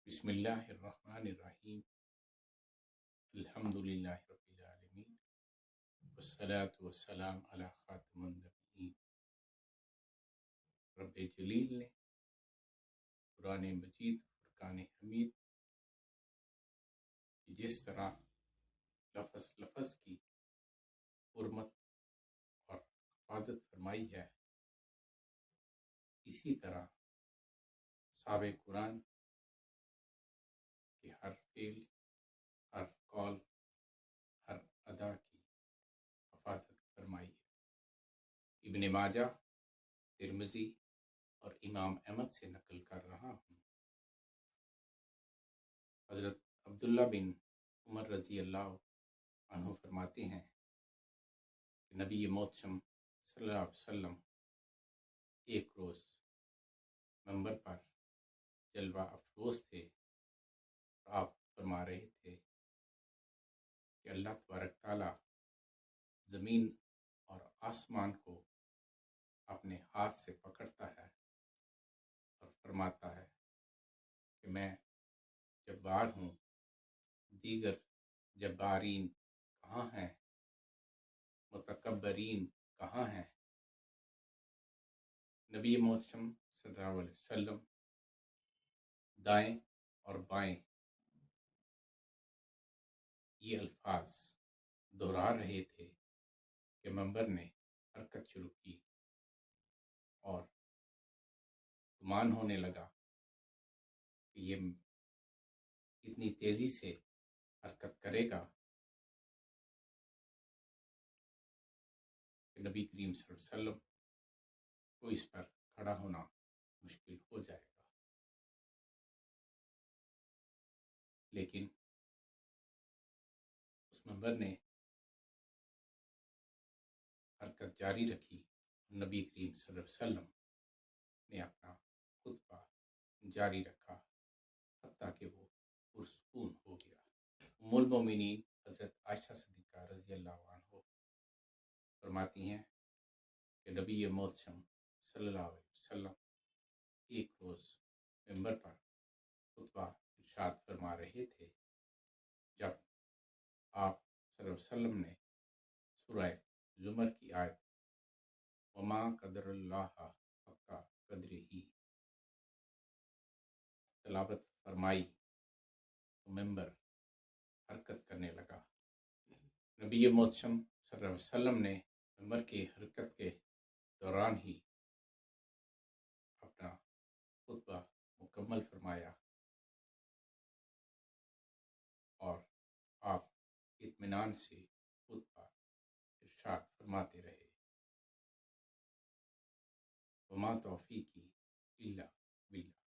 بسم اللہ الرحمن الرحیم الحمد للہ رب العالمین والصلاة والسلام علی خاتم النبیین۔ رب جلیل نے قرآن مجید فرقان حمید جس طرح لفظ لفظ کی حرمت اور حفاظت فرمائی ہے، اسی طرح سابق قرآن کہ ہر فعل، ہر قول، ہر ادا کی حفاظت فرمائی ہے۔ ابن ماجہ، ترمذی اور امام احمد سے نقل کر رہا ہوں۔ حضرت عبداللہ بن عمر رضی اللہ عنہ فرماتے ہیں کہ نبی محتشم صلی اللہ علیہ وسلم ایک روز منبر پر جلوہ افروز تھے۔ آپ فرما رہے تھے کہ اللہ تبارک تعالیٰ زمین اور آسمان کو اپنے ہاتھ سے پکڑتا ہے اور فرماتا ہے کہ میں جبار ہوں، دیگر جبارین کہاں ہیں، متکبرین کہاں ہیں۔ نبی محتشم صلی اللہ علیہ وسلم دائیں اور بائیں یہ الفاظ دہرا رہے تھے کہ منبر نے حرکت شروع کی اور گمان ہونے لگا کہ یہ اتنی تیزی سے حرکت کرے گا کہ نبی کریم صلی اللہ علیہ وسلم کو اس پر کھڑا ہونا مشکل ہو جائے گا۔ لیکن اس منبر نے حرکت جاری رکھی، نبی کریم صلی اللہ علیہ وسلم نے اپنا خطبہ جاری رکھا حتیٰ کہ وہ پرسکون ہو گیا۔ ام المومنین حضرت عائشہ صدیقہ رضی اللہ عنہ فرماتی ہیں کہ نبی محتشم صلی اللہ علیہ وسلم ایک روز منبر پر خطبہ ارشاد فرما رہے تھے جب آپ صلی اللہ علیہ وسلم نے سورہ زمر کی آیت وما قدر اللہ حق قدرہ تلاوت فرمائی تو منبر حرکت کرنے لگا۔ نبی محتشم صلی اللہ علیہ وسلم نے منبر کی حرکت کے دوران ہی اپنا خطبہ مکمل فرمایا اور آپ اطمینان سے خطبہ ارشاد فرماتے رہے۔ وما توفیقی الا باللہ۔